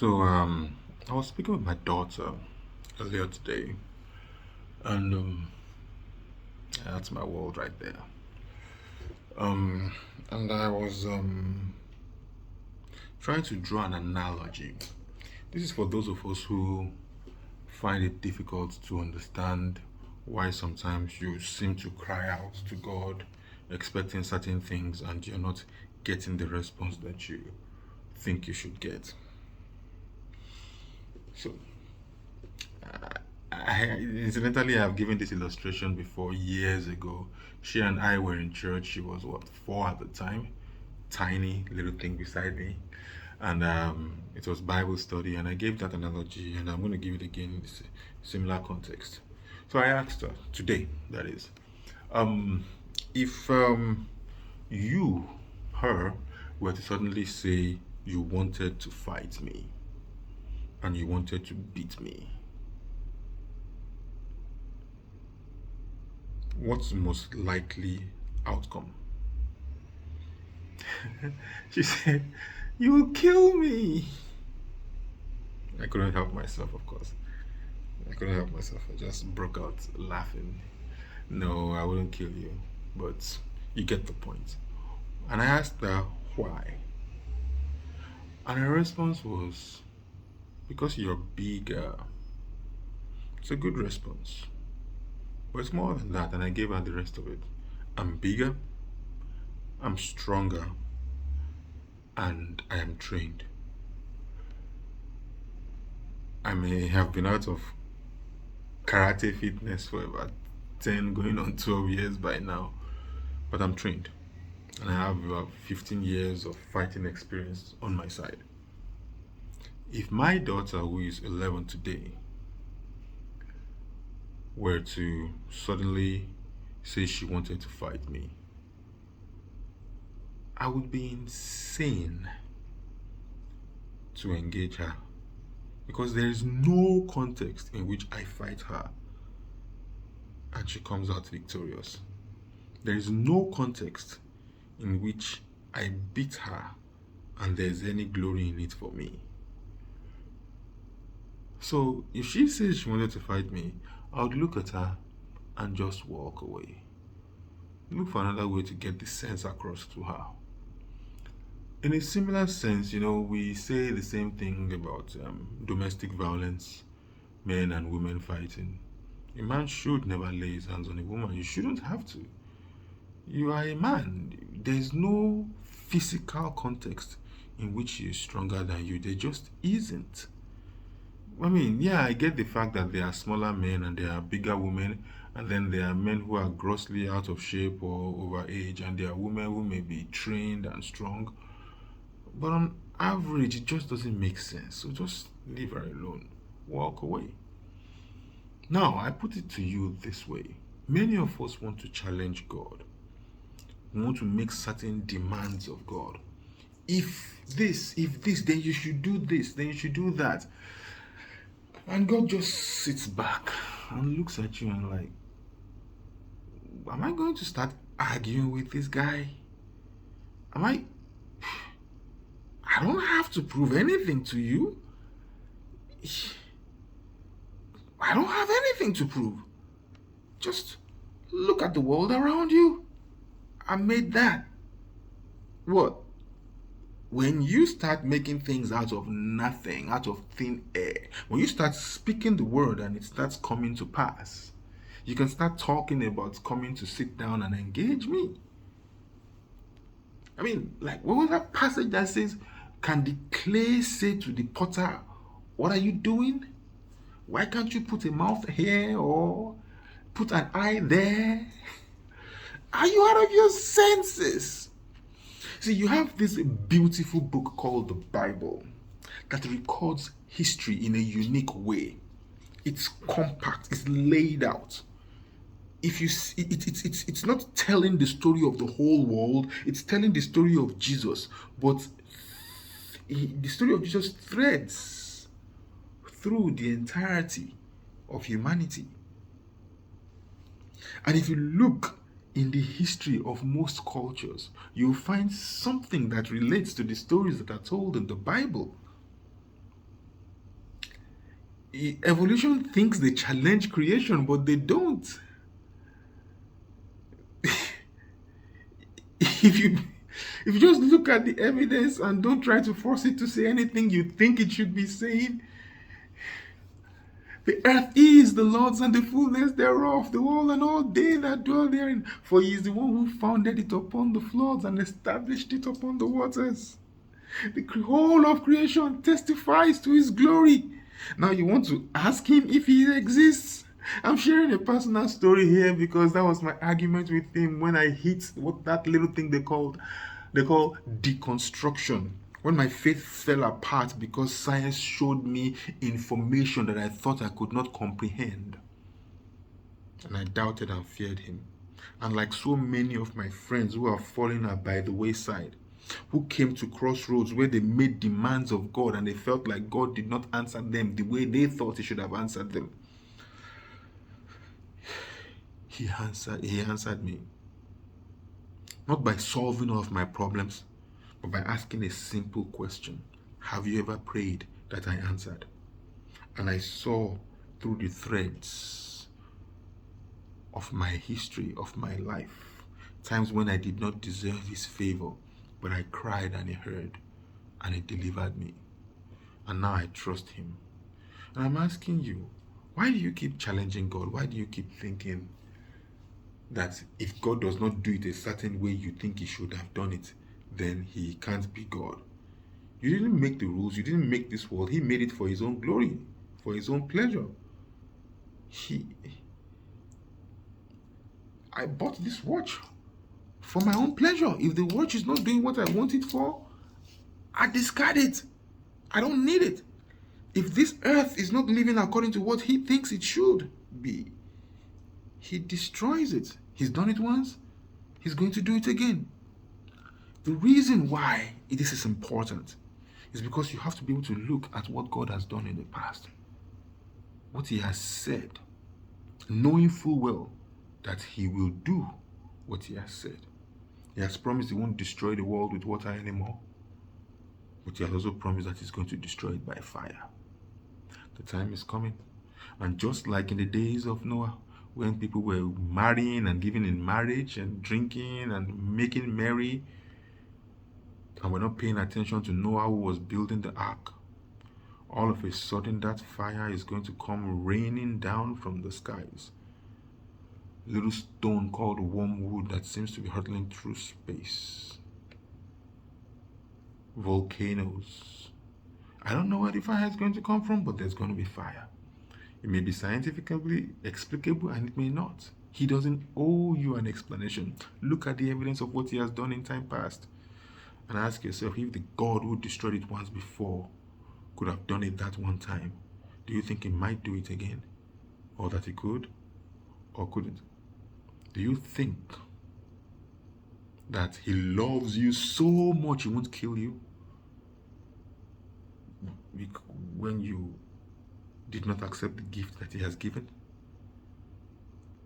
I was speaking with my daughter earlier today, and that's my world right there. Um, and I was trying to draw an analogy. This is for those of us who find it difficult to understand why sometimes you seem to cry out to God, expecting certain things, and you're not getting the response that you think you should get. So, incidentally, I've given this illustration before years ago. She and I were in church. She was what, 4 at the time, tiny little thing beside me, and it was Bible study. And I gave that analogy, and I'm going to give it again in similar context. So I asked her today, that is, um, if you, her, were to suddenly say you wanted to fight me and you wanted to beat me, what's the most likely outcome? She said, "You will kill me." I couldn't help myself, of course. I couldn't help myself. I just broke out laughing. No, I wouldn't kill you, but you get the point. And I asked her why. And her response was, because you're bigger. It's a good response. But it's more than that, and I gave her the rest of it. I'm bigger, I'm stronger, and I am trained. I may have been out of karate fitness for about 10, going on 12 years by now, but I'm trained. And I have about 15 years of fighting experience on my side. If my daughter, who is 11 today, were to suddenly say she wanted to fight me, I would be insane to engage her because there is no context in which I fight her and she comes out victorious. There is no context in which I beat her and there's any glory in it for me. So if she says she wanted to fight me, I would look at her and just walk away. Look for another way to get the sense across to her. In a similar sense, we say the same thing about domestic violence, men and women fighting. A man should never lay his hands on a woman. You shouldn't have to. You are a man. There's no physical context in which he is stronger than you. There just isn't. I mean, yeah, I get the fact that there are smaller men and there are bigger women, and then there are men who are grossly out of shape or overage, and there are women who may be trained and strong. But on average, it just doesn't make sense. So just leave her alone. Walk away. Now, I put it to you this way. Many of us want to challenge God. We want to make certain demands of God. If this, then you should do this, then you should do that. And God just sits back and looks at you and like, am I going to start arguing with this guy? I don't have to prove anything to you. I don't have anything to prove. Just look at the world around you. I made that. What? When you start making things out of nothing, out of thin air, when you start speaking the word and it starts coming to pass, you can start talking about coming to sit down and engage me. I mean, like, what was that passage that says, can the clay say to the potter, what are you doing? Why can't you put a mouth here or put an eye there? Are you out of your senses? See, you have this beautiful book called the Bible that records history in a unique way. It's compact, it's laid out. If you see, it's not telling the story of the whole world, it's telling the story of Jesus, but the story of Jesus threads through the entirety of humanity. And if you look in the history of most cultures, you'll find something that relates to the stories that are told in the Bible. Evolution thinks they challenge creation, but they don't. If you if you just look at the evidence and don't try to force it to say anything you think it should be saying, the earth is the Lord's and the fullness thereof, the world and all they that dwell therein. For he is the one who founded it upon the floods and established it upon the waters. The whole of creation testifies to his glory. Now you want to ask him if he exists? I'm sharing a personal story here because that was my argument with him when I hit what that little thing they call deconstruction. When my faith fell apart because science showed me information that I thought I could not comprehend. And I doubted and feared him. And like so many of my friends who are falling by the wayside, who came to crossroads where they made demands of God and they felt like God did not answer them the way they thought he should have answered them. He answered me. Not by solving all of my problems, but by asking a simple question. Have you ever prayed that I answered? And I saw through the threads of my history, of my life, times when I did not deserve his favor, but I cried and he heard and he delivered me. And now I trust him. And I'm asking you, why do you keep challenging God? Why do you keep thinking that if God does not do it a certain way you think he should have done it, then he can't be God? You didn't make the rules. You didn't make this world. He made it for his own glory, for his own pleasure. I bought this watch for my own pleasure. If the watch is not doing what I want it for, I discard it. I don't need it. If this earth is not living according to what he thinks it should be, he destroys it. He's done it once. He's going to do it again. The reason why this is important is because you have to be able to look at what God has done in the past, what he has said, knowing full well that he will do what he has said. He has promised he won't destroy the world with water anymore, but he has also promised that he's going to destroy it by fire. The time is coming. And just like in the days of Noah, when people were marrying and giving in marriage and drinking and making merry, and were not paying attention to Noah who was building the ark, all of a sudden that fire is going to come raining down from the skies. A little stone called wormwood that seems to be hurtling through space. Volcanoes. I don't know where the fire is going to come from, but there's going to be fire. It may be scientifically explicable and it may not. He doesn't owe you an explanation. Look at the evidence of what he has done in time past and ask yourself, if the God who destroyed it once before could have done it that one time, do you think he might do it again? Or that he could or couldn't? Do you think that he loves you so much he won't kill you when you did not accept the gift that he has given?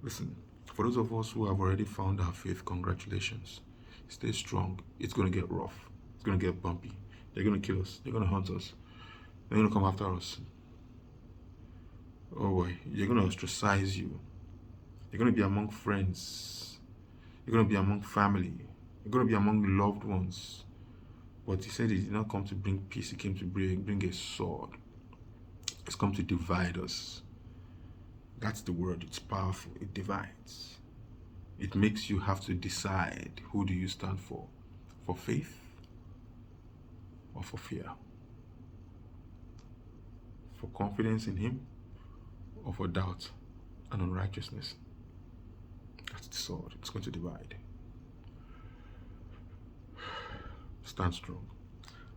Listen, for those of us who have already found our faith, congratulations. Stay strong. It's going to get rough. It's going to get bumpy. They're going to kill us. They're going to hunt us. They're going to come after us. Oh boy, you're going to ostracize you. You're going to be among friends. You're going to be among family. You're going to be among loved ones. But he said he did not come to bring peace. He came to bring a sword. It's come to divide us. That's the word. It's powerful. It divides. It makes you have to decide, who do you stand for faith or for fear? For confidence in him or for doubt and unrighteousness? That's the sword. It's going to divide. Stand strong.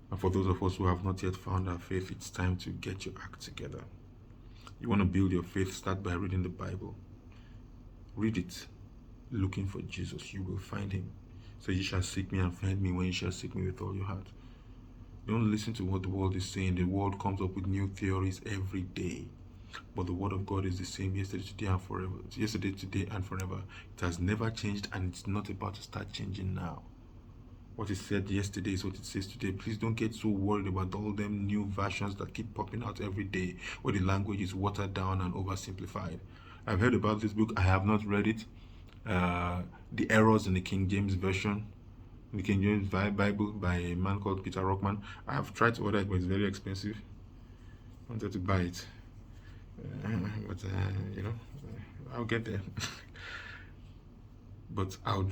And for those of us who have not yet found our faith, it's time to get your act together. You want to build your faith, start by reading the Bible. Read it, looking for Jesus. You will find him. So you shall seek me and find me when you shall seek me with all your heart. Don't listen to what the world is saying. The world comes up with new theories every day. But the word of God is the same yesterday, today, and forever. Yesterday, today, and forever. It has never changed, and it's not about to start changing now. What it said yesterday is what it says today. Please don't get so worried about all them new versions that keep popping out every day, where the language is watered down and oversimplified. I've heard about this book. I have not read it. The Errors in the King James Version, the King James Bible by a man called Peter Rockman. I have tried to order it, but it's very expensive. I wanted to buy it, but I'll get there. But I would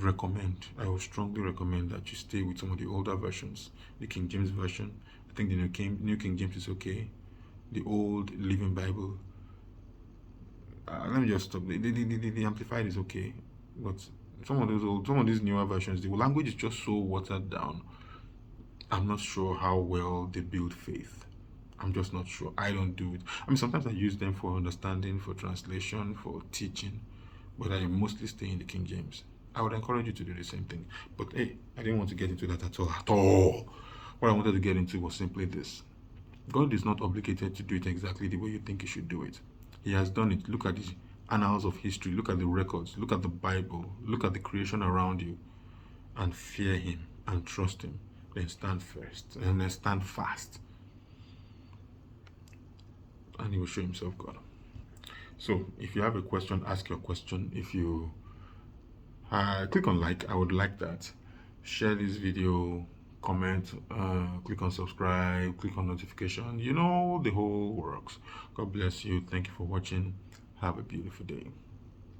strongly recommend that you stay with some of the older versions. The King James Version, I think the New King James is okay. The Old Living Bible, let me just stop. The Amplified is okay, but some of these newer versions, the language is just so watered down. I'm not sure how well they build faith. I'm just not sure. I don't do it. I mean, sometimes I use them for understanding, for translation, for teaching, but I mostly stay in the King James. I would encourage you to do the same thing. But hey, I didn't want to get into that at all. At all. What I wanted to get into was simply this. God is not obligated to do it exactly the way you think he should do it. He has done it. Look at the annals of history. Look at the records. Look at the Bible. Look at the creation around you. And fear him and trust him. Then stand first. And then stand fast. And he will show himself God. So if you have a question, ask your question. If you click on like, I would like that. Share this video, comment, click on subscribe, click on notification. You know the whole works. God bless you. Thank you for watching. Have a beautiful day.